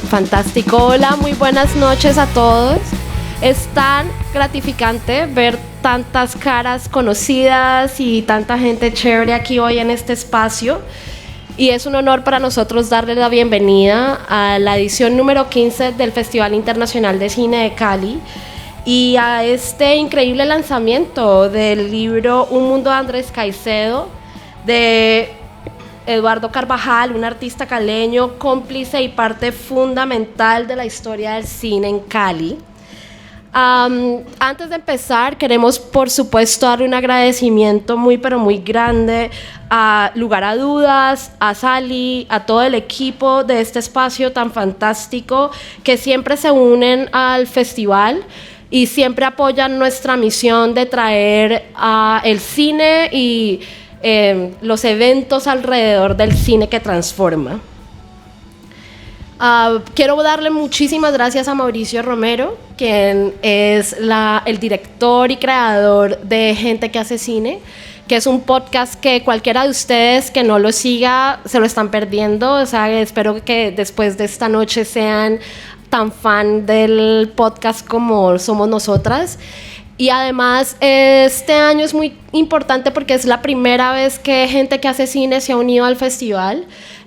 Fantástico. Hola, muy buenas noches a todos. Es tan gratificante ver tantas caras conocidas y tanta gente chévere aquí hoy en este espacio. Y es un honor para nosotros darle la bienvenida a la edición número 15 del Festival Internacional de Cine de Cali y a este increíble lanzamiento del libro Un Mundo de Andrés Caicedo de Eduardo Carvajal, un artista caleño, cómplice y parte fundamental de la historia del cine en Cali. Antes de empezar, queremos por supuesto darle un agradecimiento muy pero muy grande a Lugar a Dudas, a Sally, a todo el equipo de este espacio tan fantástico que siempre se unen al festival y siempre apoyan nuestra misión de traer el cine y los eventos alrededor del cine que transforma. Quiero darle muchísimas gracias a Mauricio Romero, quien es el director y creador de Gente que Hace Cine, que es un podcast que cualquiera de ustedes que no lo siga se lo están perdiendo. O sea, espero que después de esta noche sean tan fan del podcast como somos nosotras. Y además este año es muy importante porque es la primera vez que Gente que Hace Cine se ha unido al festival.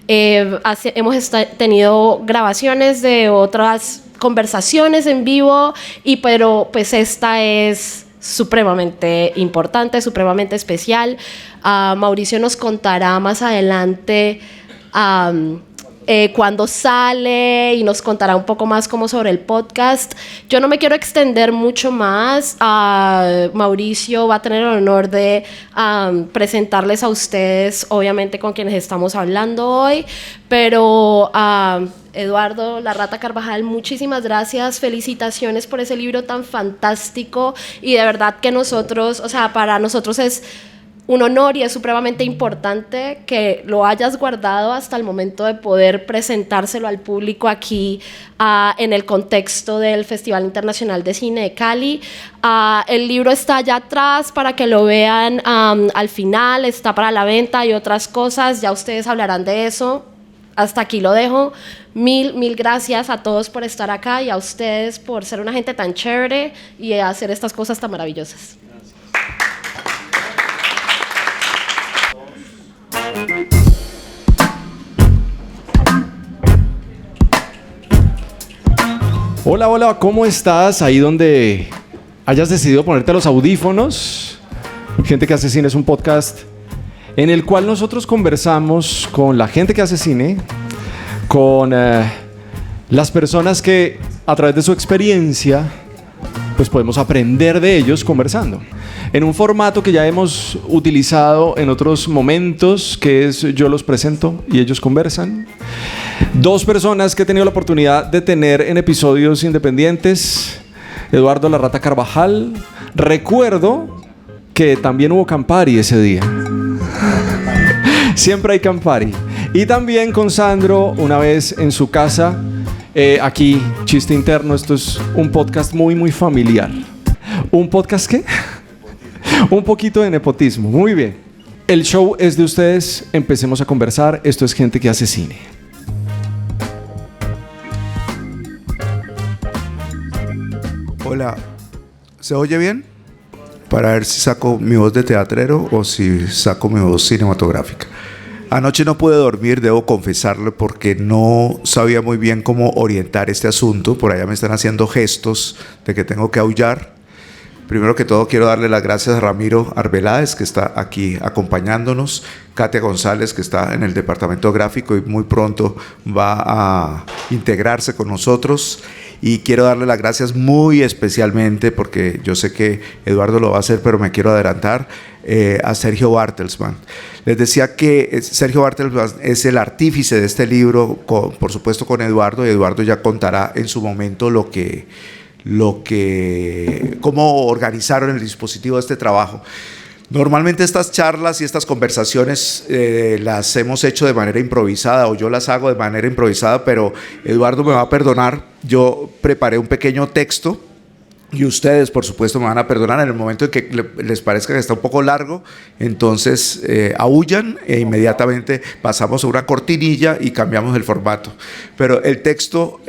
Hemos tenido grabaciones de otras conversaciones en vivo, pero pues esta es supremamente importante, supremamente especial. Mauricio nos contará más adelante cuándo sale y nos contará un poco más como sobre el podcast. Yo no me quiero extender mucho más. Mauricio va a tener el honor de presentarles a ustedes, obviamente con quienes estamos hablando hoy, pero Eduardo La Rata Carvajal, muchísimas gracias, felicitaciones por ese libro tan fantástico y de verdad que para nosotros es un honor y es supremamente importante que lo hayas guardado hasta el momento de poder presentárselo al público aquí en el contexto del Festival Internacional de Cine de Cali. El libro está allá atrás para que lo vean al final, está para la venta y otras cosas, ya ustedes hablarán de eso. Hasta aquí lo dejo. Mil gracias a todos por estar acá y a ustedes por ser una gente tan chévere y hacer estas cosas tan maravillosas. Hola, hola, ¿cómo estás? Ahí donde hayas decidido ponerte los audífonos. Gente que Hace Cine es un podcast en el cual nosotros conversamos con la gente que hace cine, con las personas que a través de su experiencia pues podemos aprender de ellos conversando. En un formato que ya hemos utilizado en otros momentos, que es yo los presento y ellos conversan. Dos personas que he tenido la oportunidad de tener en episodios independientes. Eduardo La Rata Carvajal. Recuerdo que también hubo Campari ese día. Siempre hay Campari. Y también con Sandro, una vez en su casa. Aquí, chiste interno, esto es un podcast muy, muy familiar. ¿Un podcast qué? Un poquito de nepotismo, muy bien. El show es de ustedes, empecemos a conversar. Esto es Gente que Hace Cine. Hola, ¿se oye bien? Para ver si saco mi voz de teatrero o si saco mi voz cinematográfica. Anoche no pude dormir, debo confesarlo, porque no sabía muy bien cómo orientar este asunto. Por allá me están haciendo gestos de que tengo que aullar. Primero que todo quiero darle las gracias a Ramiro Arbeláez, que está aquí acompañándonos, Katia González, que está en el departamento gráfico y muy pronto va a integrarse con nosotros. Y quiero darle las gracias muy especialmente, porque yo sé que Eduardo lo va a hacer, pero me quiero adelantar, a Sergio Bartelsman. Les decía que Sergio Bartelsman es el artífice de este libro, por supuesto con Eduardo, y Eduardo ya contará en su momento cómo organizaron el dispositivo de este trabajo. Normalmente estas charlas y estas conversaciones las hemos hecho de manera improvisada, o yo las hago de manera improvisada, pero Eduardo me va a perdonar. Yo preparé un pequeño texto Y ustedes, por supuesto, me van a perdonar en el momento en que les parezca que está un poco largo, entonces aúllan e inmediatamente pasamos a una cortinilla y cambiamos el formato. Pero el texto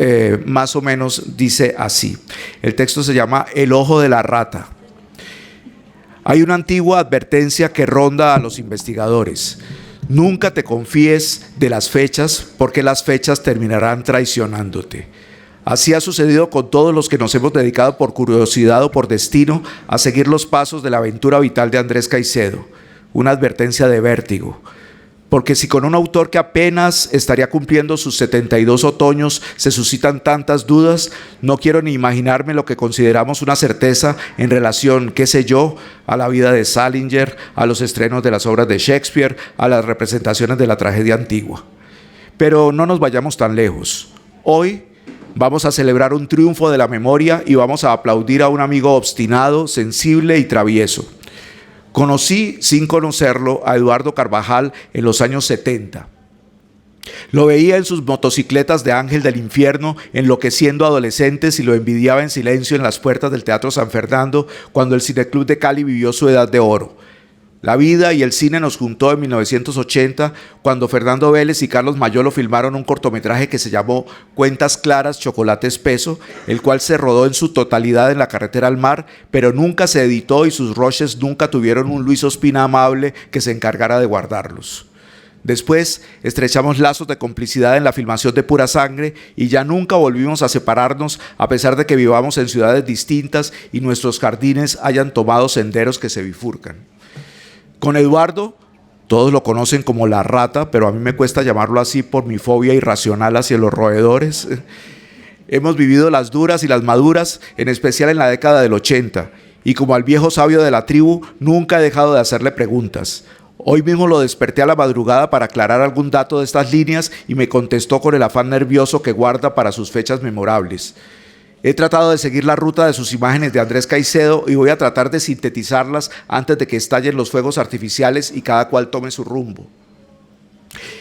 más o menos dice así. El texto se llama El ojo de la rata. Hay una antigua advertencia que ronda a los investigadores. Nunca te confíes de las fechas, porque las fechas terminarán traicionándote. Así ha sucedido con todos los que nos hemos dedicado por curiosidad o por destino a seguir los pasos de la aventura vital de Andrés Caicedo. Una advertencia de vértigo. Porque si con un autor que apenas estaría cumpliendo sus 72 otoños se suscitan tantas dudas, no quiero ni imaginarme lo que consideramos una certeza en relación, qué sé yo, a la vida de Salinger, a los estrenos de las obras de Shakespeare, a las representaciones de la tragedia antigua. Pero no nos vayamos tan lejos. Hoy vamos a celebrar un triunfo de la memoria y vamos a aplaudir a un amigo obstinado, sensible y travieso. Conocí, sin conocerlo, a Eduardo Carvajal en los años 70. Lo veía en sus motocicletas de Ángel del Infierno, enloqueciendo adolescentes, y lo envidiaba en silencio en las puertas del Teatro San Fernando cuando el Cineclub de Cali vivió su edad de oro. La vida y el cine nos juntó en 1980 cuando Fernando Vélez y Carlos Mayolo filmaron un cortometraje que se llamó Cuentas Claras, Chocolate Espeso, el cual se rodó en su totalidad en la carretera al mar, pero nunca se editó y sus rushes nunca tuvieron un Luis Ospina amable que se encargara de guardarlos. Después estrechamos lazos de complicidad en la filmación de Pura Sangre y ya nunca volvimos a separarnos, a pesar de que vivamos en ciudades distintas y nuestros jardines hayan tomado senderos que se bifurcan. Con Eduardo, todos lo conocen como La Rata, pero a mí me cuesta llamarlo así por mi fobia irracional hacia los roedores. Hemos vivido las duras y las maduras, en especial en la década del 80, y como al viejo sabio de la tribu, nunca he dejado de hacerle preguntas. Hoy mismo lo desperté a la madrugada para aclarar algún dato de estas líneas y me contestó con el afán nervioso que guarda para sus fechas memorables. He tratado de seguir la ruta de sus imágenes de Andrés Caicedo y voy a tratar de sintetizarlas antes de que estallen los fuegos artificiales y cada cual tome su rumbo.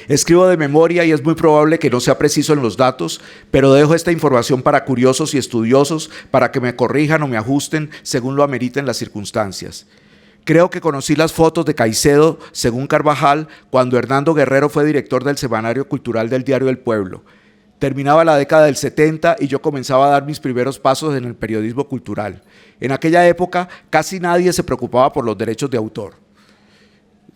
Escribo de memoria y es muy probable que no sea preciso en los datos, pero dejo esta información para curiosos y estudiosos para que me corrijan o me ajusten según lo ameriten las circunstancias. Creo que conocí las fotos de Caicedo, según Carvajal, cuando Hernando Guerrero fue director del Semanario Cultural del Diario El Pueblo. Terminaba la década del 70 y yo comenzaba a dar mis primeros pasos en el periodismo cultural. En aquella época casi nadie se preocupaba por los derechos de autor.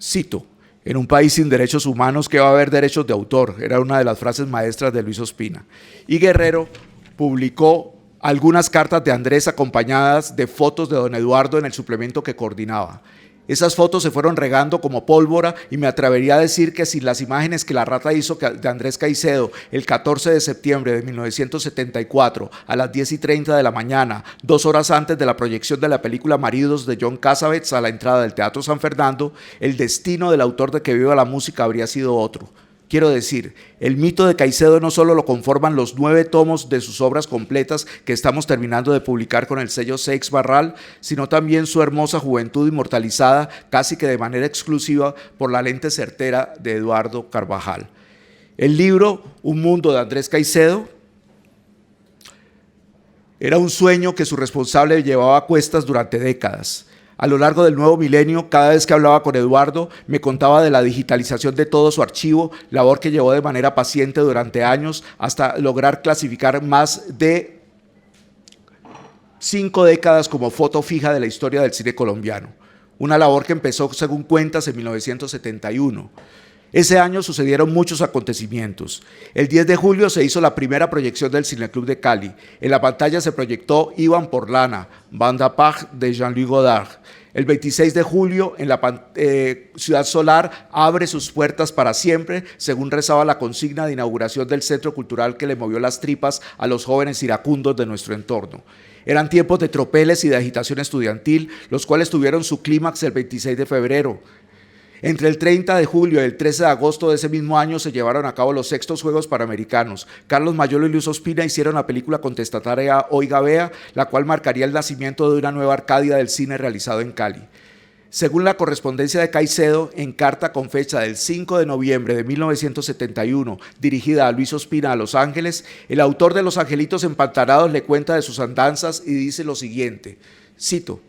Cito, en un país sin derechos humanos, ¿qué va a haber derechos de autor? Era una de las frases maestras de Luis Ospina. Y Guerrero publicó algunas cartas de Andrés acompañadas de fotos de don Eduardo en el suplemento que coordinaba. Esas fotos se fueron regando como pólvora y me atrevería a decir que sin las imágenes que La Rata hizo de Andrés Caicedo el 14 de septiembre de 1974 a las 10:30 de la mañana, 2 horas antes de la proyección de la película Maridos de John Cassavetes a la entrada del Teatro San Fernando, el destino del autor de Que Viva la Música habría sido otro. Quiero decir, el mito de Caicedo no solo lo conforman los 9 tomos de sus obras completas que estamos terminando de publicar con el sello Seix Barral, sino también su hermosa juventud inmortalizada casi que de manera exclusiva por la lente certera de Eduardo Carvajal. El libro Un Mundo de Andrés Caicedo era un sueño que su responsable llevaba a cuestas durante décadas. A lo largo del nuevo milenio, cada vez que hablaba con Eduardo, me contaba de la digitalización de todo su archivo, labor que llevó de manera paciente durante años hasta lograr clasificar más de 5 décadas como foto fija de la historia del cine colombiano. Una labor que empezó, según cuentas, en 1971. Ese año sucedieron muchos acontecimientos. El 10 de julio se hizo la primera proyección del Cineclub de Cali. En la pantalla se proyectó Ivan Porlana, Banda Pag de Jean-Louis Godard. El 26 de julio, en la Ciudad Solar abre sus puertas para siempre, según rezaba la consigna de inauguración del centro cultural que le movió las tripas a los jóvenes iracundos de nuestro entorno. Eran tiempos de tropeles y de agitación estudiantil, los cuales tuvieron su clímax el 26 de febrero. Entre el 30 de julio y el 13 de agosto de ese mismo año se llevaron a cabo los 6º Juegos Panamericanos. Carlos Mayolo y Luis Ospina hicieron la película contestataria Oiga Vea, la cual marcaría el nacimiento de una nueva Arcadia del cine realizado en Cali. Según la correspondencia de Caicedo, en carta con fecha del 5 de noviembre de 1971, dirigida a Luis Ospina a Los Ángeles, el autor de Los Angelitos Empantanados le cuenta de sus andanzas y dice lo siguiente, cito: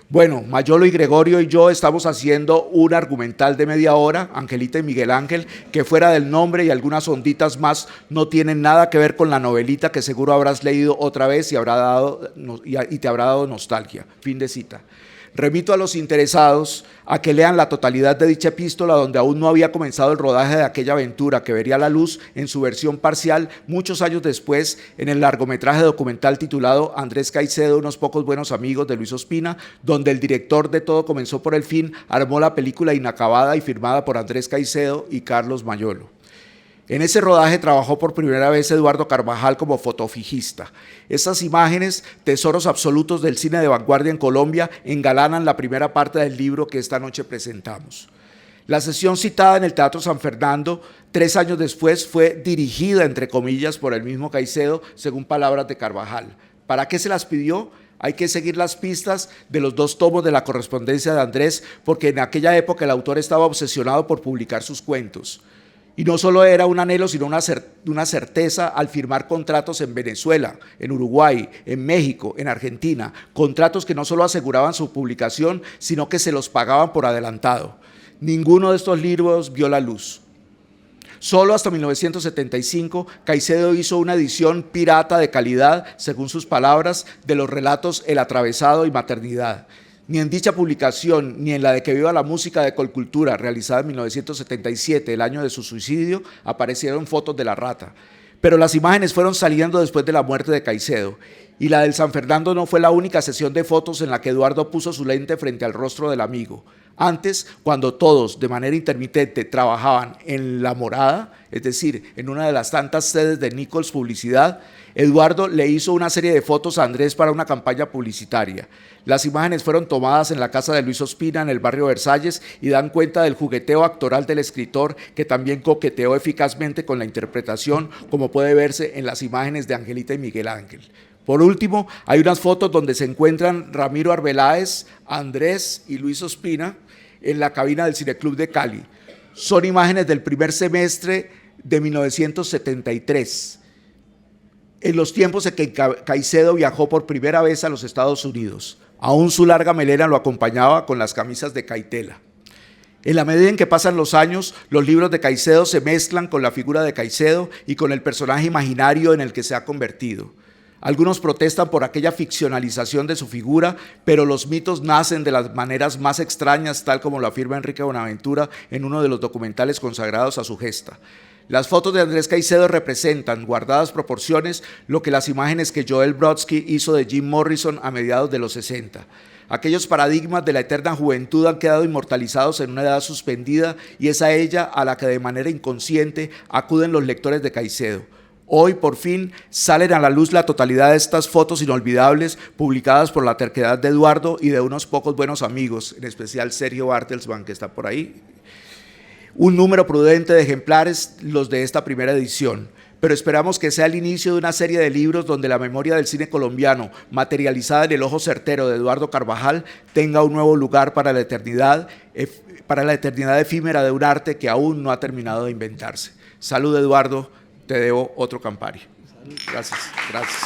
bueno, Mayolo y Gregorio y yo estamos haciendo un argumental de media hora, Angelita y Miguel Ángel, que fuera del nombre y algunas onditas más no tienen nada que ver con la novelita que seguro habrás leído otra vez y te habrá dado nostalgia. Fin de cita. Remito a los interesados a que lean la totalidad de dicha epístola, donde aún no había comenzado el rodaje de aquella aventura que vería la luz en su versión parcial muchos años después en el largometraje documental titulado Andrés Caicedo, unos pocos buenos amigos de Luis Ospina, donde el director de Todo comenzó por el fin armó la película inacabada y firmada por Andrés Caicedo y Carlos Mayolo. En ese rodaje trabajó por primera vez Eduardo Carvajal como fotofijista. Estas imágenes, tesoros absolutos del cine de vanguardia en Colombia, engalanan la primera parte del libro que esta noche presentamos. La sesión citada en el Teatro San Fernando, 3 años después, fue dirigida, entre comillas, por el mismo Caicedo, según palabras de Carvajal. ¿Para qué se las pidió? Hay que seguir las pistas de los 2 tomos de la correspondencia de Andrés, porque en aquella época el autor estaba obsesionado por publicar sus cuentos. Y no solo era un anhelo, sino una certeza al firmar contratos en Venezuela, en Uruguay, en México, en Argentina, contratos que no solo aseguraban su publicación, sino que se los pagaban por adelantado. Ninguno de estos libros vio la luz. Solo hasta 1975, Caicedo hizo una edición pirata de calidad, según sus palabras, de los relatos El Atravesado y Maternidad. Ni en dicha publicación, ni en la de Que viva la música de Colcultura, realizada en 1977, el año de su suicidio, aparecieron fotos de la rata. Pero las imágenes fueron saliendo después de la muerte de Caicedo. Y la del San Fernando no fue la única sesión de fotos en la que Eduardo puso su lente frente al rostro del amigo. Antes, cuando todos, de manera intermitente, trabajaban en La Morada, es decir, en una de las tantas sedes de Nichols Publicidad, Eduardo le hizo una serie de fotos a Andrés para una campaña publicitaria. Las imágenes fueron tomadas en la casa de Luis Ospina, en el barrio Versalles, y dan cuenta del jugueteo actoral del escritor, que también coqueteó eficazmente con la interpretación, como puede verse en las imágenes de Angelita y Miguel Ángel. Por último, hay unas fotos donde se encuentran Ramiro Arbeláez, Andrés y Luis Ospina en la cabina del Cineclub de Cali. Son imágenes del primer semestre de 1973, en los tiempos en que Caicedo viajó por primera vez a los Estados Unidos. Aún su larga melena lo acompañaba con las camisas de Caitela. En la medida en que pasan los años, los libros de Caicedo se mezclan con la figura de Caicedo y con el personaje imaginario en el que se ha convertido. Algunos protestan por aquella ficcionalización de su figura, pero los mitos nacen de las maneras más extrañas, tal como lo afirma Enrique Bonaventura en uno de los documentales consagrados a su gesta. Las fotos de Andrés Caicedo representan, guardadas proporciones, lo que las imágenes que Joel Brodsky hizo de Jim Morrison a mediados de los 60. Aquellos paradigmas de la eterna juventud han quedado inmortalizados en una edad suspendida, y es a ella a la que de manera inconsciente acuden los lectores de Caicedo. Hoy, por fin, salen a la luz la totalidad de estas fotos inolvidables publicadas por la terquedad de Eduardo y de unos pocos buenos amigos, en especial Sergio Bartelsman, que está por ahí. Un número prudente de ejemplares, los de esta primera edición, pero esperamos que sea el inicio de una serie de libros donde la memoria del cine colombiano, materializada en el ojo certero de Eduardo Carvajal, tenga un nuevo lugar para la eternidad efímera de un arte que aún no ha terminado de inventarse. Salud, Eduardo. Te debo otro Campari. Gracias, gracias.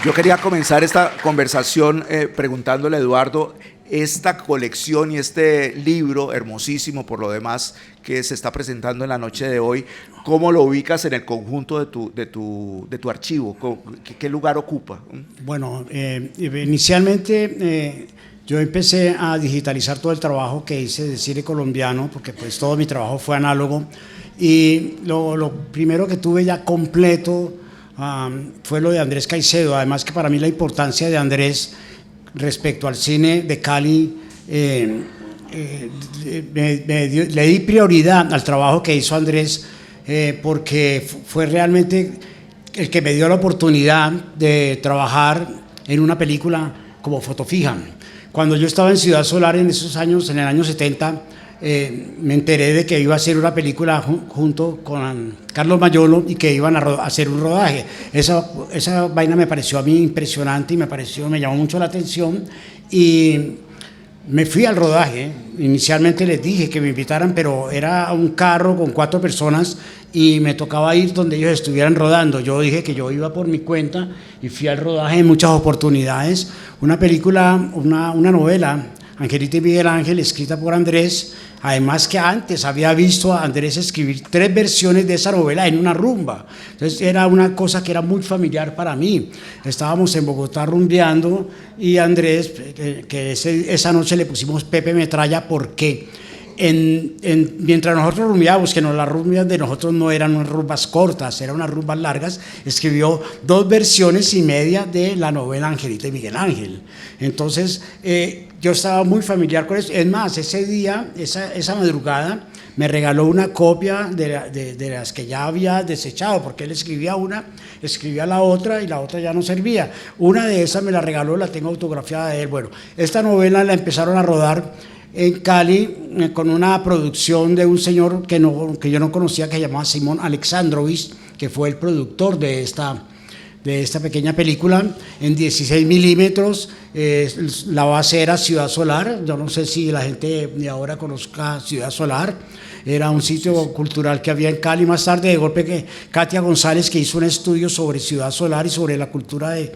Yo quería comenzar esta conversación preguntándole a Eduardo, esta colección y este libro hermosísimo por lo demás que se está presentando en la noche de hoy, ¿cómo lo ubicas en el conjunto de tu archivo? ¿Qué lugar ocupa? Bueno, inicialmente yo empecé a digitalizar todo el trabajo que hice de cine colombiano, porque pues todo mi trabajo fue análogo, y lo primero que tuve ya completo fue lo de Andrés Caicedo. Además que para mí la importancia de Andrés respecto al cine de Cali, le di prioridad al trabajo que hizo Andrés, porque fue realmente el que me dio la oportunidad de trabajar en una película como fotofija. Cuando yo estaba en Ciudad Solar en esos años, en el año 70, me enteré de que iba a hacer una película junto con Carlos Mayolo y que iban a hacer un rodaje. Esa vaina me pareció a mí impresionante y me llamó mucho la atención y me fui al rodaje. Inicialmente les dije que me invitaran, pero era un carro con 4 personas y me tocaba ir donde ellos estuvieran rodando. Yo dije que yo iba por mi cuenta y fui al rodaje en muchas oportunidades. Una película, una novela, Angelita y Miguel Ángel, escrita por Andrés. Además que antes había visto a Andrés escribir 3 versiones de esa novela en una rumba. Entonces era una cosa que era muy familiar para mí. Estábamos en Bogotá rumbeando y Andrés, esa noche le pusimos Pepe Metralla, ¿por qué? Mientras nosotros rumbeábamos, que las rumbas de nosotros no eran unas rumbas cortas, eran unas rumbas largas, escribió 2 versiones y media de la novela Angelita y Miguel Ángel. Entonces yo estaba muy familiar con eso. Es más, ese día, esa madrugada, me regaló una copia de las que ya había desechado, porque él escribía una, escribía la otra y la otra ya no servía. Una de esas me la regaló, la tengo autografiada de él. Bueno, esta novela la empezaron a rodar en Cali con una producción de un señor que yo no conocía, que se llamaba Simón Alexandrovich, que fue el productor de esta pequeña película en 16 milímetros. La base era Ciudad Solar. Yo no sé si la gente de ahora conozca Ciudad Solar. Era un sitio cultural que había en Cali. Más tarde, de golpe, que Katia González, que hizo un estudio sobre Ciudad Solar y sobre la cultura de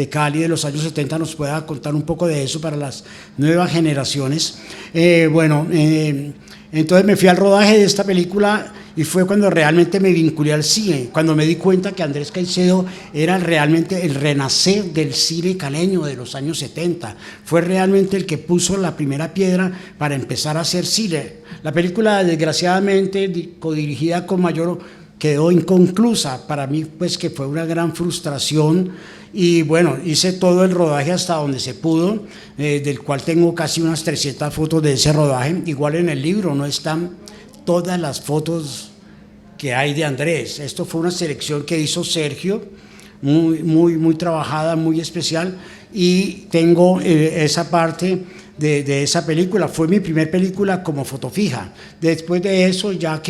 Cali de los años 70, nos pueda contar un poco de eso para las nuevas generaciones. Entonces me fui al rodaje de esta película y fue cuando realmente me vinculé al cine, cuando me di cuenta que Andrés Caicedo era realmente el renacer del cine caleño de los años 70. Fue realmente el que puso la primera piedra para empezar a hacer cine. La película, desgraciadamente, codirigida con Mayolo, quedó inconclusa. Para mí, pues, que fue una gran frustración. Y bueno, hice todo el rodaje hasta donde se pudo, del cual tengo casi unas 300 fotos de ese rodaje. Igual en el libro no están todas las fotos que hay de Andrés. Esto fue una selección que hizo Sergio, muy trabajada, muy especial, y tengo esa parte de esa película. Fue mi primer película como foto fija. Después de eso ya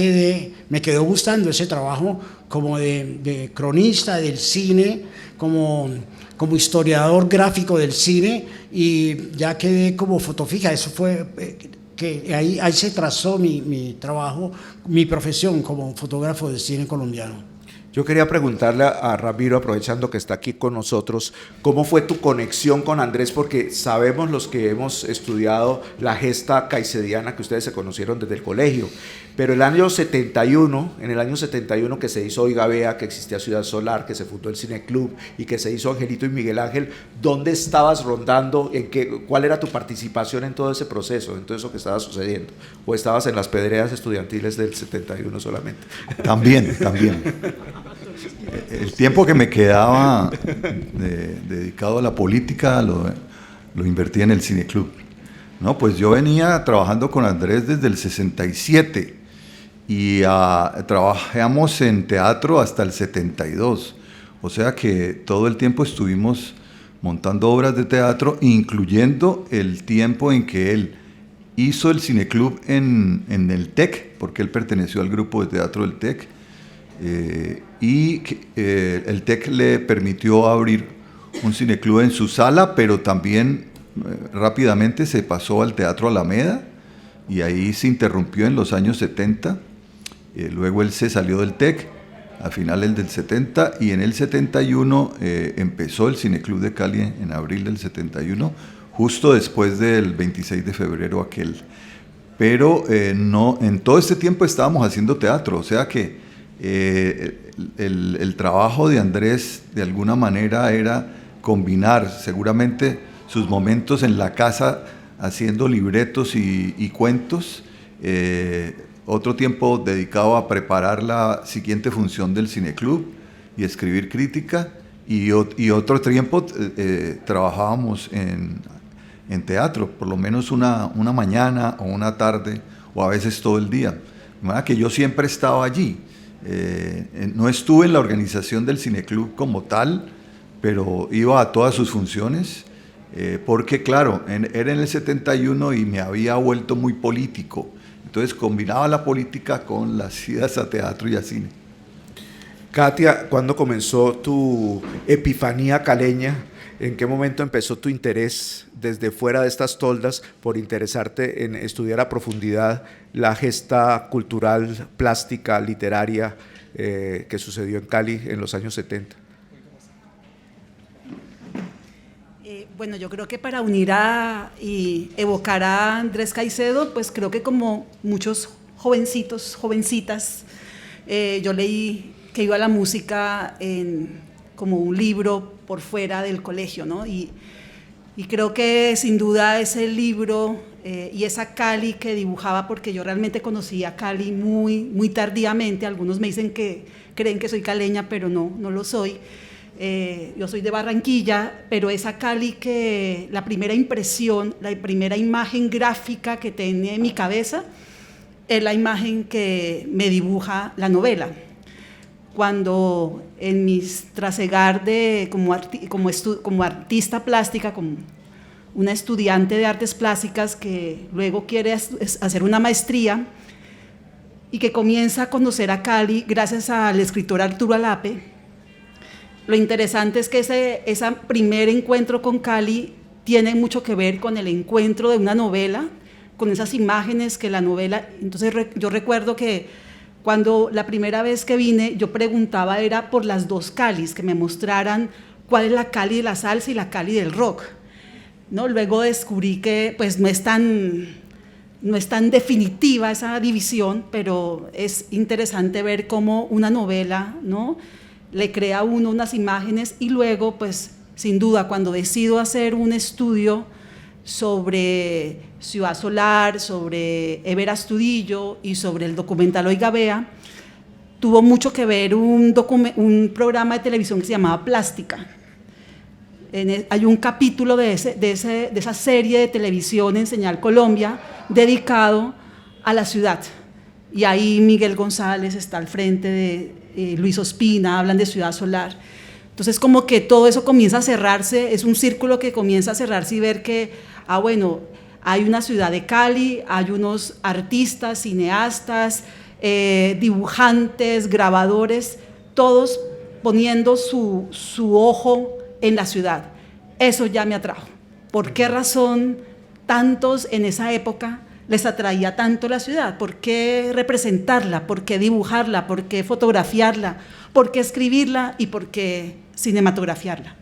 me quedó gustando ese trabajo como de cronista del cine, como historiador gráfico del cine, y ya quedé como foto fija. Eso fue que ahí se trazó mi trabajo, mi profesión como fotógrafo de cine colombiano. Yo quería preguntarle a Ramiro, aprovechando que está aquí con nosotros, ¿cómo fue tu conexión con Andrés? Porque sabemos los que hemos estudiado la gesta caicediana que ustedes se conocieron desde el colegio, pero en el año 71 que se hizo Oiga Vea, que existía Ciudad Solar, que se fundó el Cine Club y que se hizo Angelito y Miguel Ángel, ¿dónde estabas rondando? ¿Cuál era tu participación en todo ese proceso, en todo eso que estaba sucediendo? ¿O estabas en las pedreras estudiantiles del 71 solamente? También. El tiempo que me quedaba dedicado a la política lo invertí en el cineclub. No, pues yo venía trabajando con Andrés desde el 67 y trabajamos en teatro hasta el 72. O sea que todo el tiempo estuvimos montando obras de teatro, incluyendo el tiempo en que él hizo el cineclub en el TEC, porque él perteneció al grupo de teatro del TEC. El TEC le permitió abrir un cineclub en su sala, pero también rápidamente se pasó al Teatro Alameda y ahí se interrumpió en los años 70. Luego él se salió del TEC a finales del 70 y en el 71 empezó el Cineclub de Cali en abril del 71, justo después del 26 de febrero aquel. Pero no, en todo este tiempo estábamos haciendo teatro, o sea que el trabajo de Andrés de alguna manera era combinar seguramente sus momentos en la casa haciendo libretos y cuentos, otro tiempo dedicado a preparar la siguiente función del cineclub y escribir crítica, y otro tiempo trabajábamos en teatro, por lo menos una mañana o una tarde o a veces todo el día. De manera que yo siempre estaba allí. No estuve en la organización del cineclub como tal, pero iba a todas sus funciones, porque claro, era en el 71 y me había vuelto muy político. Entonces combinaba la política con las idas a teatro y a cine. Katia, ¿cuándo comenzó tu epifanía caleña? ¿En qué momento empezó tu interés desde fuera de estas toldas por interesarte en estudiar a profundidad la gesta cultural, plástica, literaria que sucedió en Cali en los años 70? Bueno, yo creo que para unir y evocar a Andrés Caicedo, pues creo que como muchos jovencitos, jovencitas, yo leí que iba a la música como un libro por fuera del colegio, ¿no? Y creo que sin duda ese libro y esa Cali que dibujaba, porque yo realmente conocí a Cali muy, muy tardíamente, algunos me dicen que creen que soy caleña, pero no lo soy. Yo soy de Barranquilla, pero esa Cali que la primera impresión, la primera imagen gráfica que tenía en mi cabeza es la imagen que me dibuja la novela. Cuando en mis trasegar como artista plástica, como una estudiante de artes plásticas que luego quiere hacer una maestría y que comienza a conocer a Cali gracias al escritor Arturo Alape, lo interesante es que ese primer encuentro con Cali tiene mucho que ver con el encuentro de una novela, con esas imágenes que la novela... Entonces yo recuerdo que cuando la primera vez que vine, yo preguntaba era por las dos Calis, que me mostraran cuál es la Cali de la salsa y la Cali del rock, ¿no? Luego descubrí que pues no es tan definitiva esa división, pero es interesante ver cómo una novela, ¿no?, le crea a uno unas imágenes y luego, pues, sin duda, cuando decido hacer un estudio sobre Ciudad Solar, sobre Ever Astudillo y sobre el documental Oiga Vea, tuvo mucho que ver un programa de televisión que se llamaba Plástica. Hay un capítulo de esa serie de televisión en Señal Colombia dedicado a la ciudad. Y ahí Miguel González está al frente de Luis Ospina, hablan de Ciudad Solar. Entonces como que todo eso comienza a cerrarse, es un círculo que comienza a cerrarse y ver que, bueno, hay una ciudad de Cali, hay unos artistas, cineastas, dibujantes, grabadores, todos poniendo su ojo en la ciudad. Eso ya me atrajo. ¿Por qué razón tantos en esa época les atraía tanto la ciudad? ¿Por qué representarla? ¿Por qué dibujarla? ¿Por qué fotografiarla? ¿Por qué escribirla? ¿Y por qué cinematografiarla?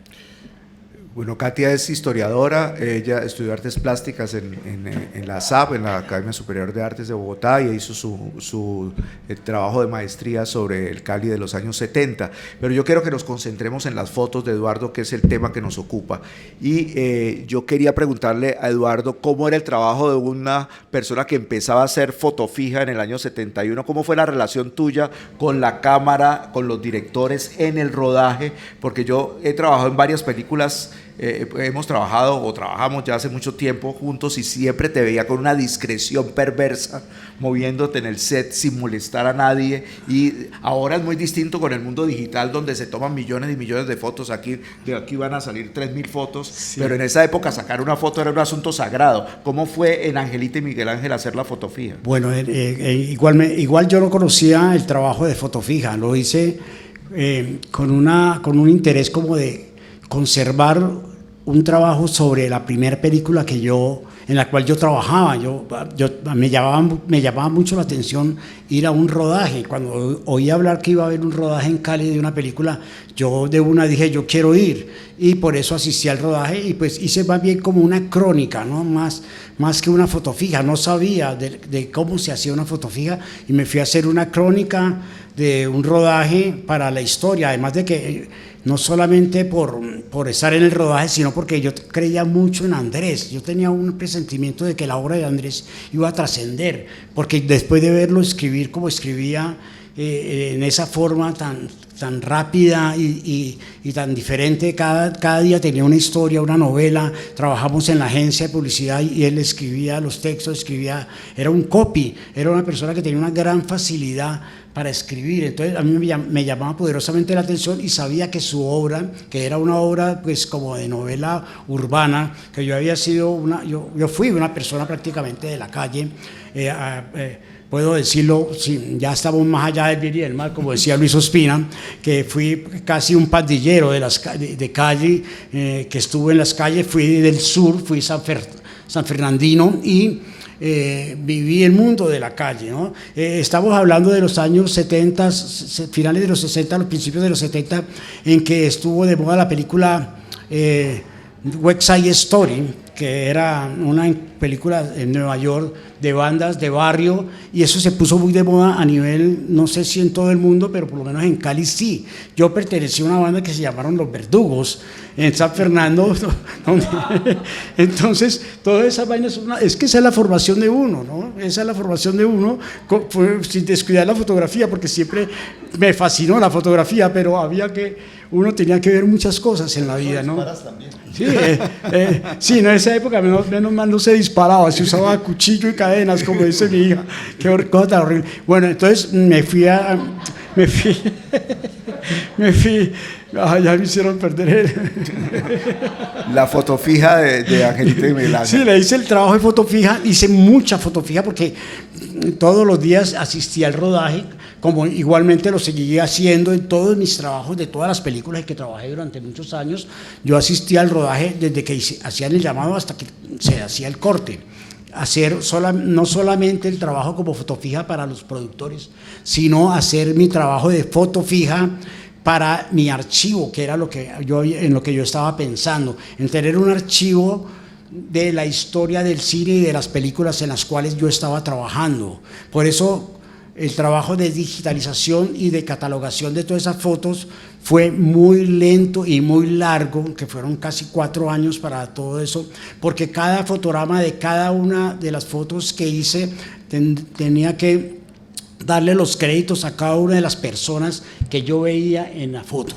Bueno, Katia es historiadora, ella estudió artes plásticas en la SAP, en la Academia Superior de Artes de Bogotá, y hizo su trabajo de maestría sobre el Cali de los años 70. Pero yo quiero que nos concentremos en las fotos de Eduardo, que es el tema que nos ocupa. Y yo quería preguntarle a Eduardo cómo era el trabajo de una persona que empezaba a hacer foto fija en el año 71, cómo fue la relación tuya con la cámara, con los directores en el rodaje, porque yo he trabajado en varias películas. Hemos trabajado o trabajamos ya hace mucho tiempo juntos y siempre te veía con una discreción perversa moviéndote en el set sin molestar a nadie, y ahora es muy distinto con el mundo digital donde se toman millones y millones de fotos. De aquí van a salir 3.000 fotos, sí. Pero en esa época sacar una foto era un asunto sagrado. ¿Cómo fue en Angelita y Miguel Ángel hacer la foto fija? Bueno, igual yo no conocía el trabajo de foto fija, lo hice con un interés como de conservar un trabajo sobre la primera película en la cual yo trabajaba. Me llamaba mucho la atención ir a un rodaje. Cuando oí hablar que iba a haber un rodaje en Cali de una película, yo de una dije, yo quiero ir, y por eso asistí al rodaje y pues hice más bien como una crónica, ¿no? Más que una foto fija. No sabía de cómo se hacía una foto fija y me fui a hacer una crónica de un rodaje para la historia, además de que no solamente por estar en el rodaje, sino porque yo creía mucho en Andrés. Yo tenía un presentimiento de que la obra de Andrés iba a trascender, porque después de verlo escribir como escribía, en esa forma tan rápida y tan diferente. Cada día tenía una historia, una novela. Trabajamos en la agencia de publicidad y él escribía los textos, era un copy, era una persona que tenía una gran facilidad para escribir. Entonces a mí me llamaba poderosamente la atención y sabía que su obra, que era una obra pues como de novela urbana, que yo había sido yo fui una persona prácticamente de la calle, puedo decirlo, sí, ya estamos más allá del bien y del mal, como decía Luis Ospina, que fui casi un pandillero de calle, que estuve en las calles, fui del sur, fui San Fernandino y viví el mundo de la calle, ¿no? Estamos hablando de los años 70, finales de los 60, los principios de los 70, en que estuvo de moda la película West Side Story, que era una película en Nueva York de bandas de barrio, y eso se puso muy de moda a nivel, no sé si en todo el mundo, pero por lo menos en Cali sí. Yo pertenecí a una banda que se llamaron Los Verdugos en San Fernando, entonces todas esas vainas es que esa es la formación de uno, ¿no? Esa es la formación de uno, sin descuidar la fotografía, porque siempre me fascinó la fotografía, pero uno tenía que ver muchas cosas en la vida, ¿no? Sí, sí, en esa época menos mal no se disparaba, se usaba cuchillo y cadenas, como dice mi hija. Qué cosa tan horrible. Bueno, entonces me fui, ya me hicieron perder La foto fija de Angelita y Miguel Ángel. Sí, le hice el trabajo de foto fija, hice mucha foto fija porque todos los días asistía al rodaje, como igualmente lo seguía haciendo en todos mis trabajos de todas las películas en que trabajé durante muchos años. Yo asistía al rodaje desde que hacían el llamado hasta que se hacía el corte. Hacer no solamente el trabajo como foto fija para los productores, sino hacer mi trabajo de foto fija para mi archivo, que era en lo que yo estaba pensando, en tener un archivo de la historia del cine y de las películas en las cuales yo estaba trabajando. Por eso el trabajo de digitalización y de catalogación de todas esas fotos fue muy lento y muy largo, que fueron casi 4 años para todo eso, porque cada fotograma de cada una de las fotos que hice tenía que darle los créditos a cada una de las personas que yo veía en la foto.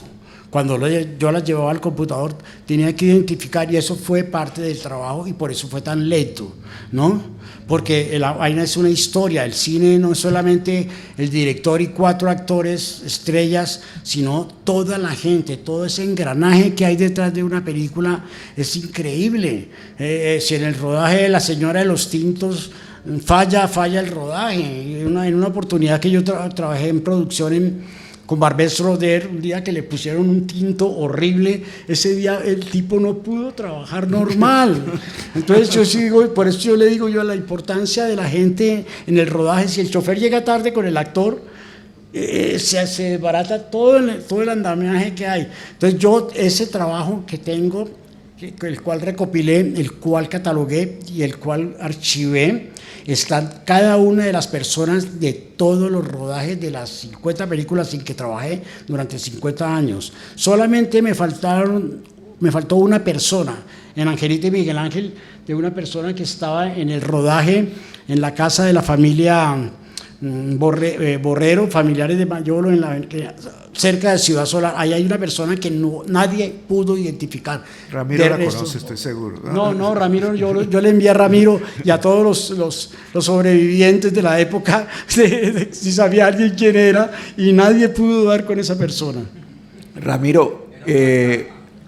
Cuando yo las llevaba al computador tenía que identificar, y eso fue parte del trabajo y por eso fue tan lento, ¿no? Porque la vaina es una historia, el cine no es solamente el director y 4 actores estrellas, sino toda la gente, todo ese engranaje que hay detrás de una película es increíble. Si en el rodaje de La Señora de los Tintos falla el rodaje. En una oportunidad que yo trabajé en producción con Barbés Roder, un día que le pusieron un tinto horrible, ese día el tipo no pudo trabajar normal. Entonces yo sí digo, por eso yo le digo a la importancia de la gente en el rodaje. Si el chofer llega tarde con el actor, se desbarata todo el andamiaje que hay. Entonces yo ese trabajo que tengo, el cual recopilé, el cual catalogué y el cual archivé, están cada una de las personas de todos los rodajes de las 50 películas en que trabajé durante 50 años. Solamente me faltó una persona, en Angelita y Miguel Ángel, de una persona que estaba en el rodaje en la casa de la familia Borrero, familiares de Mayolo, cerca de Ciudad Solar. Ahí hay una persona que nadie pudo identificar. Ramiro la conoce, estoy seguro. No, Ramiro, yo le envié a Ramiro y a todos los sobrevivientes de la época, si sabía alguien quién era, y nadie pudo dar con esa persona. Ramiro,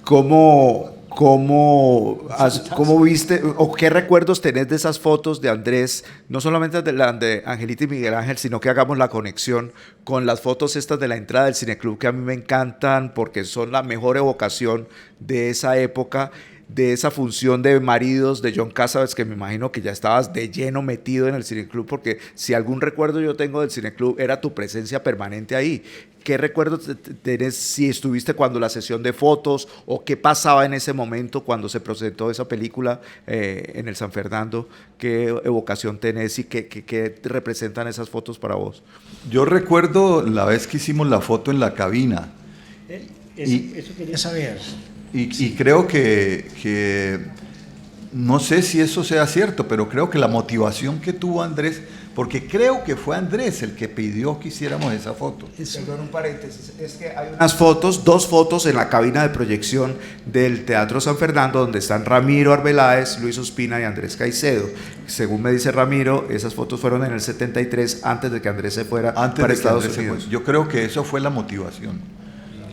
¿cómo viste o qué recuerdos tenés de esas fotos de Andrés, no solamente de Angelita y Miguel Ángel, sino que hagamos la conexión con las fotos estas de la entrada del Cineclub, que a mí me encantan porque son la mejor evocación de esa época, de esa función de maridos de John Cassavetes, que me imagino que ya estabas de lleno metido en el Cineclub, porque si algún recuerdo yo tengo del Cineclub era tu presencia permanente ahí. ¿Qué recuerdos tenés si estuviste cuando la sesión de fotos o qué pasaba en ese momento cuando se presentó esa película en el San Fernando? ¿Qué evocación tenés y qué representan esas fotos para vos? Yo recuerdo la vez que hicimos la foto en la cabina. Eso quería saber. Y creo que no sé si eso sea cierto, pero creo que la motivación que tuvo Andrés porque creo que fue Andrés el que pidió que hiciéramos esa foto. Perdón, un paréntesis, es que hay unas fotos, 2 fotos en la cabina de proyección del Teatro San Fernando donde están Ramiro Arbeláez, Luis Ospina y Andrés Caicedo. Según me dice Ramiro, esas fotos fueron en el 73, antes de que Andrés se fuera para Estados Unidos. Yo creo que eso fue la motivación,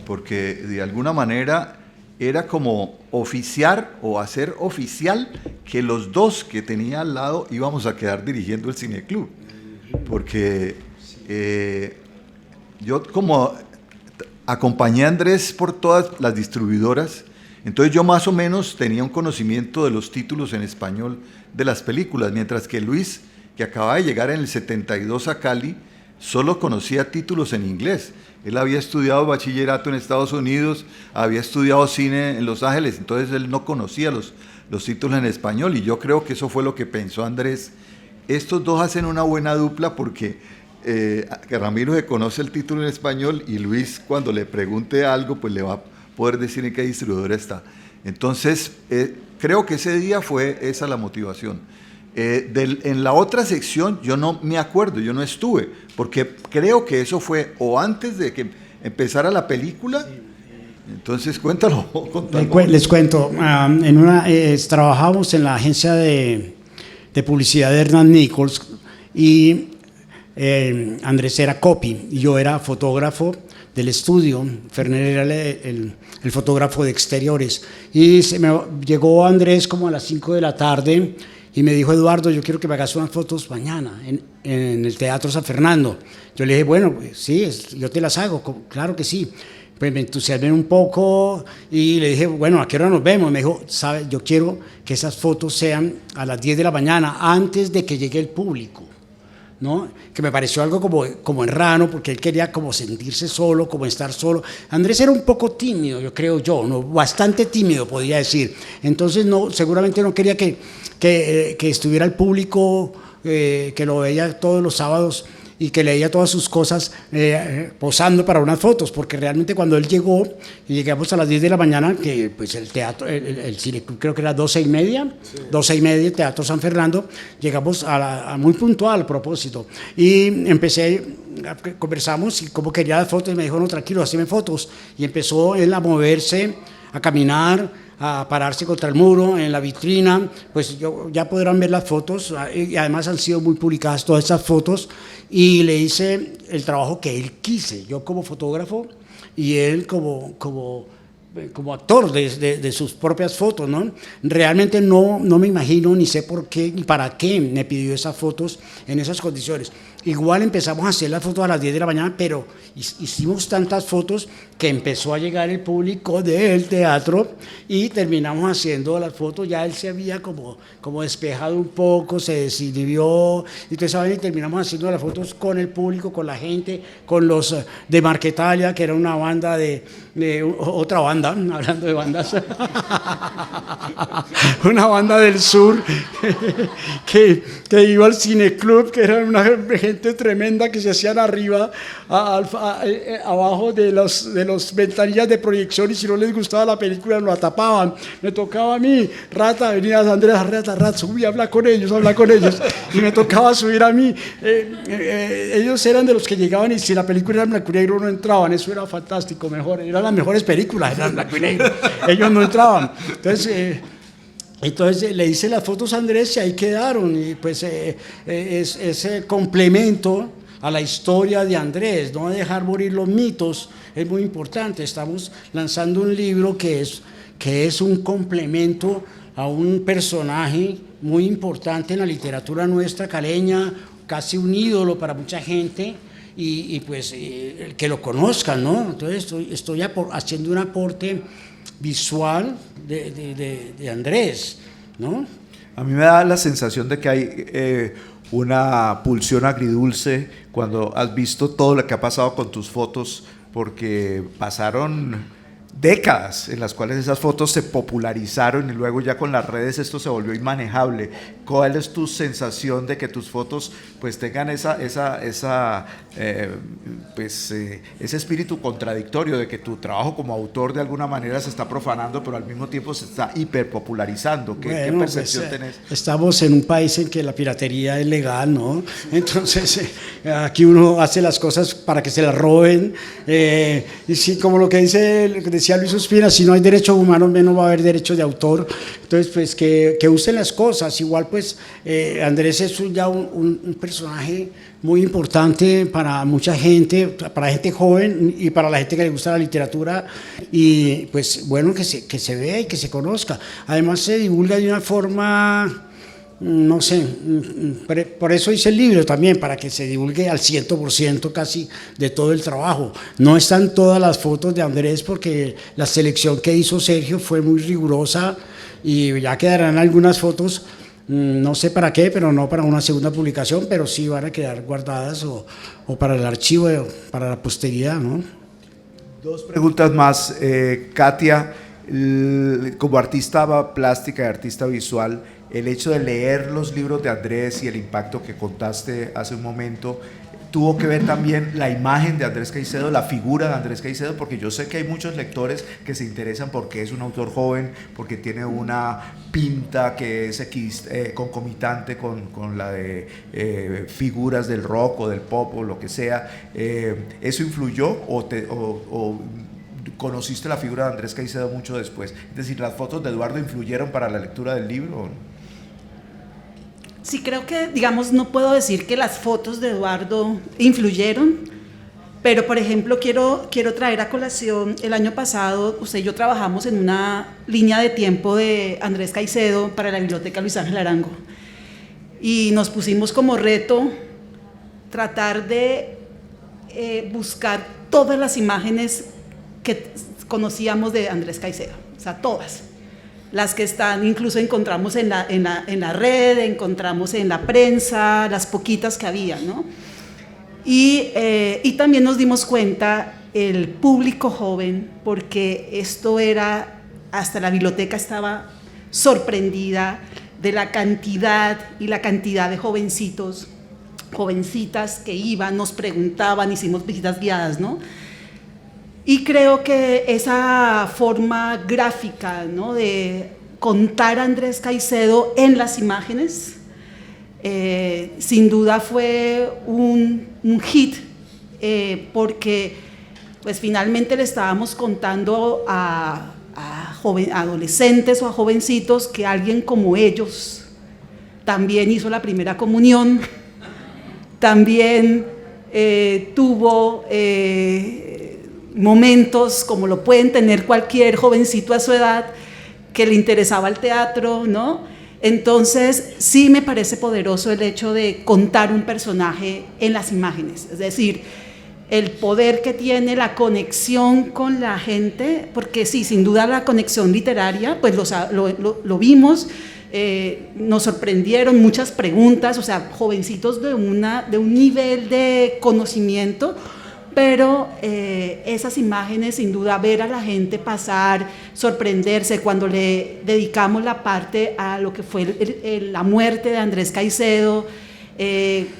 porque de alguna manera era como oficiar o hacer oficial que los dos que tenía al lado íbamos a quedar dirigiendo el cineclub, porque yo como acompañé a Andrés por todas las distribuidoras, entonces yo más o menos tenía un conocimiento de los títulos en español de las películas, mientras que Luis, que acababa de llegar en el 72 a Cali, solo conocía títulos en inglés. Él había estudiado bachillerato en Estados Unidos, había estudiado cine en Los Ángeles, entonces él no conocía los títulos en español, y yo creo que eso fue lo que pensó Andrés. Estos dos hacen una buena dupla porque Ramiro se conoce el título en español y Luis, cuando le pregunte algo, pues le va a poder decir en qué distribuidora está. Entonces, creo que ese día fue esa la motivación. En la otra sección yo no me acuerdo, yo no estuve, porque creo que eso fue o antes de que empezara la película. Entonces cuéntalo. Les cuento, trabajamos en la agencia de publicidad de Hernán Nichols y Andrés era copy y yo era fotógrafo del estudio. Ferner era el fotógrafo de exteriores, y llegó Andrés como a las 5 de la tarde y me dijo: Eduardo, yo quiero que me hagas unas fotos mañana en el Teatro San Fernando. Yo le dije: bueno, pues, sí, yo te las hago, claro que sí. Pues me entusiasmé un poco y le dije: bueno, ¿a qué hora nos vemos? Me dijo: ¿sabe? Yo quiero que esas fotos sean a las 10 de la mañana, antes de que llegue el público, ¿no? Que me pareció algo como errano, porque él quería como sentirse solo, como estar solo. Andrés era un poco tímido, yo creo ¿no? Bastante tímido, podría decir. Entonces seguramente no quería que estuviera el público, que lo veía todos los sábados y que leía todas sus cosas posando para unas fotos, porque realmente cuando él llegó, y llegamos a las 10 de la mañana, que pues el teatro, el cine creo que era 12:30, sí. 12:30, Teatro San Fernando, llegamos a muy puntual, a propósito, y conversamos y como quería las fotos, y me dijo: no, tranquilo, hazme fotos, y empezó él a moverse, a caminar, a pararse contra el muro, en la vitrina. Pues ya podrán ver las fotos, y además han sido muy publicadas todas esas fotos, y le hice el trabajo que él quise, yo como fotógrafo y él como actor de sus propias fotos, ¿no? Realmente no me imagino ni sé por qué ni para qué me pidió esas fotos en esas condiciones. Igual empezamos a hacer las fotos a las 10 de la mañana, pero hicimos tantas fotos que empezó a llegar el público del teatro y terminamos haciendo las fotos. Ya él se había como despejado un poco, se desinhibió, y terminamos haciendo las fotos con el público, con la gente, con los de Marquetalia, que era una banda de otra banda, hablando de bandas, una banda del sur que iba al cineclub, que era una gente tremenda que se hacían arriba, abajo de los ventanillas de proyección, y si no les gustaba la película lo tapaban. Me tocaba a mí, Rata, venía Andrés, Rata, subí a hablar con ellos, y me tocaba subir a mí. Ellos eran de los que llegaban, y si la película era en blanco y negro no entraban. Eso era fantástico, eran las mejores películas, eran en blanco y negro, ellos no entraban. Entonces le hice las fotos a Andrés y ahí quedaron, y pues ese complemento a la historia de Andrés, no dejar morir los mitos, es muy importante. Estamos lanzando un libro que es un complemento a un personaje muy importante en la literatura nuestra caleña, casi un ídolo para mucha gente, y pues que lo conozcan, ¿no? Entonces estoy haciendo un aporte visual de Andrés, ¿no? A mí me da la sensación de que hay una pulsión agridulce cuando has visto todo lo que ha pasado con tus fotos, porque pasaron décadas en las cuales esas fotos se popularizaron y luego ya con las redes esto se volvió inmanejable. ¿Cuál es tu sensación de que tus fotos pues tengan ese espíritu contradictorio de que tu trabajo como autor de alguna manera se está profanando, pero al mismo tiempo se está hiperpopularizando? ¿Qué percepción tenés? Estamos en un país en que la piratería es legal, ¿no? Entonces, aquí uno hace las cosas para que se las roben. Y sí, como lo que decía Luis Ospina, si no hay derechos humanos, menos va a haber derechos de autor. Entonces, pues que usen las cosas. Igual, pues, Andrés es ya un personaje muy importante para mucha gente, para gente joven y para la gente que le gusta la literatura, y pues bueno, que se vea y que se conozca. Además se divulga de una forma, no sé, por eso hice el libro también, para que se divulgue al 100% casi de todo el trabajo. No están todas las fotos de Andrés porque la selección que hizo Sergio fue muy rigurosa y ya quedarán algunas fotos. No sé para qué, pero no para una segunda publicación, pero sí van a quedar guardadas o para el archivo, para la posteridad, ¿no? Dos preguntas más. Katia, como artista plástica y artista visual, el hecho de leer los libros de Andrés y el impacto que contaste hace un momento, tuvo que ver también la imagen de Andrés Caicedo, la figura de Andrés Caicedo, porque yo sé que hay muchos lectores que se interesan porque es un autor joven, porque tiene una pinta que es concomitante con la de figuras del rock o del pop o lo que sea. ¿Eso influyó o conociste la figura de Andrés Caicedo mucho después? Es decir, ¿las fotos de Eduardo influyeron para la lectura del libro? Sí, creo que, digamos, no puedo decir que las fotos de Eduardo influyeron, pero, por ejemplo, quiero traer a colación, el año pasado, usted y yo trabajamos en una línea de tiempo de Andrés Caicedo para la Biblioteca Luis Ángel Arango, y nos pusimos como reto tratar de buscar todas las imágenes que conocíamos de Andrés Caicedo, o sea, todas. Las que están, incluso encontramos en la red, encontramos en la prensa, las poquitas que había, ¿no? Y también nos dimos cuenta, el público joven, porque esto era, hasta la biblioteca estaba sorprendida de la cantidad de jovencitos, jovencitas que iban, nos preguntaban, hicimos visitas guiadas, ¿no? Y creo que esa forma gráfica, ¿no?, de contar a Andrés Caicedo en las imágenes, sin duda fue un hit, porque pues finalmente le estábamos contando a adolescentes o a jovencitos que alguien como ellos también hizo la primera comunión, también tuvo momentos como lo pueden tener cualquier jovencito a su edad, que le interesaba el teatro, ¿no? Entonces sí me parece poderoso el hecho de contar un personaje en las imágenes, es decir, el poder que tiene la conexión con la gente, porque sí, sin duda la conexión literaria, pues lo vimos, nos sorprendieron muchas preguntas, o sea, jovencitos de un nivel de conocimiento, pero esas imágenes, sin duda, ver a la gente pasar, sorprenderse, cuando le dedicamos la parte a lo que fue la muerte de Andrés Caicedo,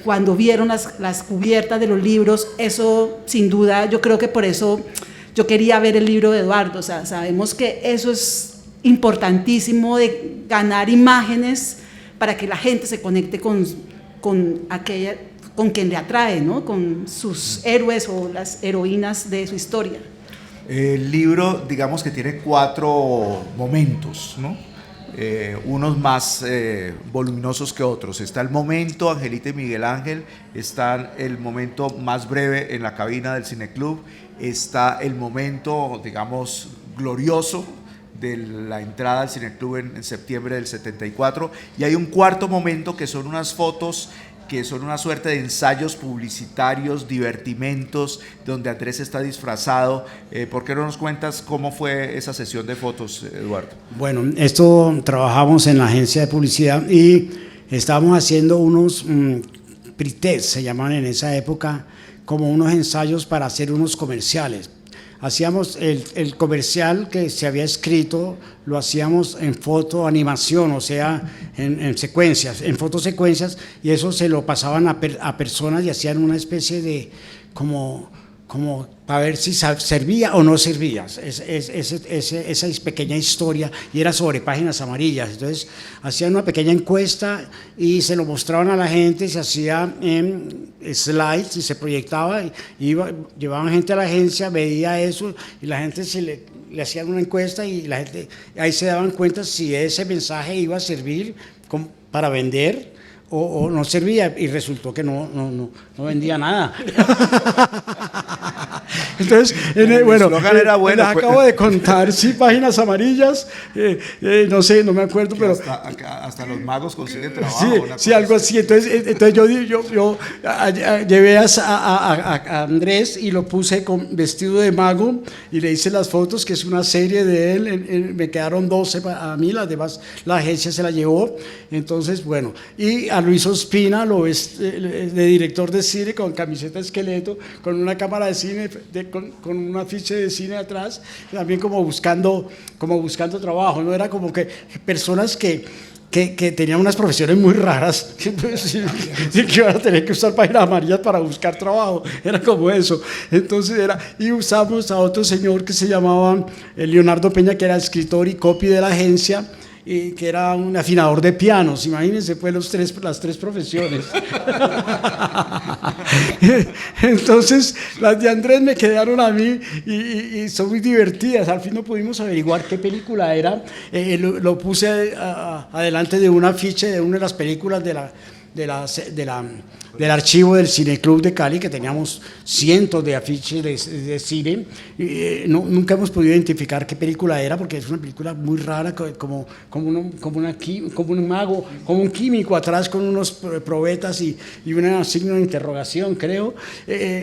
cuando vieron las cubiertas de los libros, eso sin duda, yo creo que por eso yo quería ver el libro de Eduardo, o sea, sabemos que eso es importantísimo, de ganar imágenes para que la gente se conecte con quien le atrae, ¿no?, con sus héroes o las heroínas de su historia. El libro, digamos que tiene 4 momentos, ¿no? Unos más voluminosos que otros. Está el momento Angelita y Miguel Ángel, está el momento más breve en la cabina del Cineclub, está el momento, digamos, glorioso de la entrada al Cineclub en septiembre del 74, y hay un cuarto momento que son unas fotos que son una suerte de ensayos publicitarios, divertimentos, donde Andrés está disfrazado. ¿Por qué no nos cuentas cómo fue esa sesión de fotos, Eduardo? Bueno, esto trabajamos en la agencia de publicidad y estábamos haciendo unos pre-test, se llamaban en esa época, como unos ensayos para hacer unos comerciales. hacíamos el comercial que se había escrito, lo hacíamos en fotoanimación, o sea, en secuencias, en fotosecuencias, y eso se lo pasaban a personas y hacían una especie de como para ver si servía o no servía, esa pequeña historia, y era sobre páginas amarillas. Entonces hacían una pequeña encuesta y se lo mostraban a la gente, se hacía en slides y se proyectaba, llevaban gente a la agencia, veía eso y la gente le hacían una encuesta y la gente ahí se daban cuenta si ese mensaje iba a servir para vender o no servía, y resultó que no vendía nada. Entonces, bueno, era bueno, les acabo de contar, sí, páginas amarillas, no sé, no me acuerdo, pero hasta los magos consiguen trabajo. Sí, algo así. Entonces yo llevé a Andrés y lo puse con vestido de mago y le hice las fotos, que es una serie de él. Me quedaron 12 a mí, las demás la agencia se la llevó. Entonces, bueno, y a Luis Ospina lo ves de director de cine con camiseta de esqueleto, con una cámara de cine, con un afiche de cine atrás, también como buscando trabajo, ¿no? Era como que personas que tenían unas profesiones muy raras, que iban a tener que usar páginas amarillas para buscar trabajo, era como eso. Entonces y usamos a otro señor que se llamaba Leonardo Peña, que era escritor y copy de la agencia, y que era un afinador de pianos. Imagínense pues las tres profesiones. Entonces las de Andrés me quedaron a mí y son muy divertidas. Al fin no pudimos averiguar qué película era. Lo puse adelante de un afiche de una de las películas del archivo del Cineclub de Cali, que teníamos cientos de afiches de cine. Nunca hemos podido identificar qué película era, porque es una película muy rara, como un mago, como un químico atrás con unos probetas y un signo de interrogación, creo.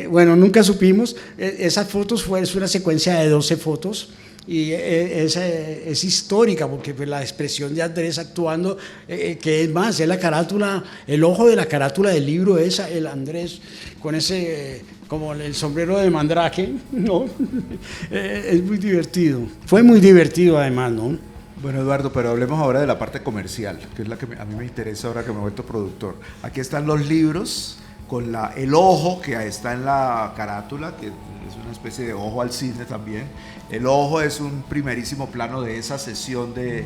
Bueno, nunca supimos. Esas fotos es una secuencia de 12 fotos. Y es histórica, porque pues, la expresión de Andrés actuando, que es más, es la carátula, el ojo de la carátula del libro, el Andrés con ese, como el sombrero de Mandrake, ¿no? Es muy divertido, fue muy divertido además, ¿no? Bueno, Eduardo, pero hablemos ahora de la parte comercial, que es la que a mí me interesa ahora que me he vuelto productor. Aquí están los libros con el ojo que está en la carátula, que es una especie de ojo al cine también. El ojo es un primerísimo plano de esa sesión de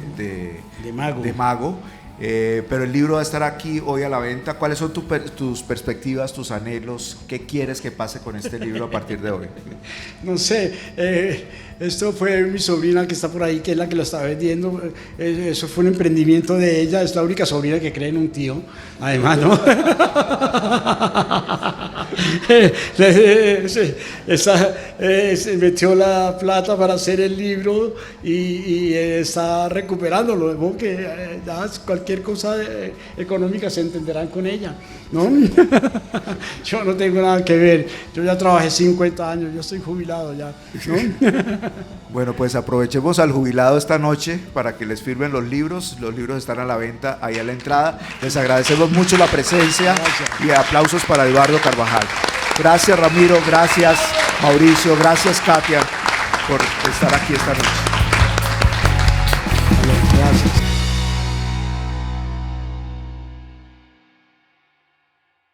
mago. Pero el libro va a estar aquí hoy a la venta. ¿Cuáles son tus perspectivas, tus anhelos? ¿Qué quieres que pase con este libro a partir de hoy? No sé, esto fue mi sobrina que está por ahí, que es la que lo está vendiendo. Eso fue un emprendimiento de ella. Es la única sobrina que cree en un tío, además, ¿no? Se metió la plata para hacer el libro y está recuperándolo. Luego que cualquier cosa económica se entenderán con ella, ¿no? Yo no tengo nada que ver. Yo ya trabajé 50 años, yo estoy jubilado ya, ¿no? Bueno, pues aprovechemos al jubilado esta noche para que les firmen los libros. Los libros están a la venta ahí a la entrada. Les agradecemos mucho la presencia. Gracias. Y aplausos para Eduardo Carvajal. Gracias, Ramiro, gracias, Mauricio, gracias, Katia, por estar aquí esta noche.